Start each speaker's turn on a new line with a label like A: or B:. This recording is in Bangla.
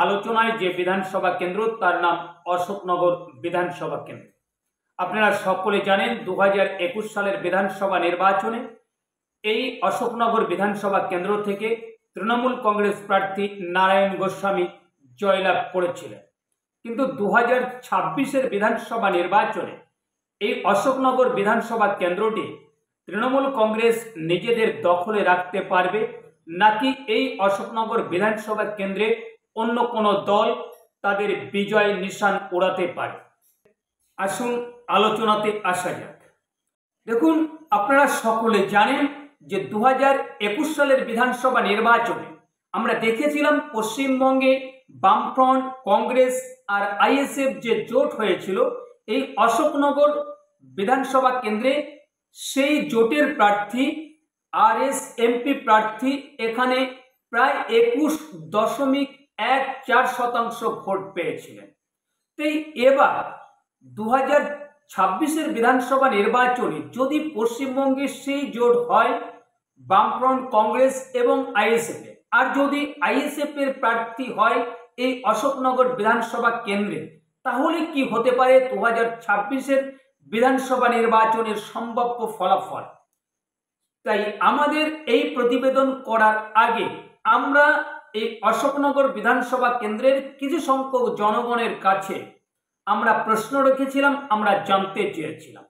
A: আলোচনায় যে বিধানসভা কেন্দ্র তার নাম অশোকনগর বিধানসভা কেন্দ্র। আপনারা সকলে জানেন 2021 সালের বিধানসভা নির্বাচনে এই অশোকনগর বিধানসভা কেন্দ্র থেকে তৃণমূল কংগ্রেস প্রার্থী নারায়ণ গোস্বামী জয়লাভ করেছিলেন। কিন্তু 2026-এর বিধানসভা নির্বাচনে এই অশোকনগর বিধানসভা কেন্দ্রটি তৃণমূল কংগ্রেস নিজেদের দখলে রাখতে পারবে নাকি এই অশোকনগর বিধানসভা কেন্দ্রে অন্য কোনো দল তাদের বিজয় নিশান ওড়াতে পারে। আসুন আলোচনাতে আসা যাক। দেখুন, আপনারা সকলে জানেন যে 2021 সালের বিধানসভা নির্বাচনে আমরা দেখেছিলাম পশ্চিমবঙ্গে বামফ্রন্ট, কংগ্রেস আর আইএসএফ যে জোট হয়েছিল এই অশোকনগর বিধানসভা কেন্দ্রে, সেই জোটের প্রার্থী আরএসএমপি প্রার্থী এখানে প্রায় 21.14% ভোট পেয়েছিলেন। তাই এবার 2026-এর বিধানসভা নির্বাচনে যদি পশ্চিমবঙ্গে সেই জোট হয় বামফ্রন্ট, কংগ্রেস এবং আইএসএফ, আর যদি আইএসএফ এর প্রার্থী হয় এই অশোকনগর বিধানসভা কেন্দ্রে, তাহলে কি হতে পারে 2026-এর বিধানসভা নির্বাচনের সম্ভাব্য ফলাফল। তাই আমাদের এই প্রতিবেদন করার আগে আমরা এই অশোকনগর বিধানসভা কেন্দ্রের কিছু সংখ্যক জনগণের কাছে আমরা প্রশ্ন রেখেছিলাম, আমরা জানতে চেয়েছিলাম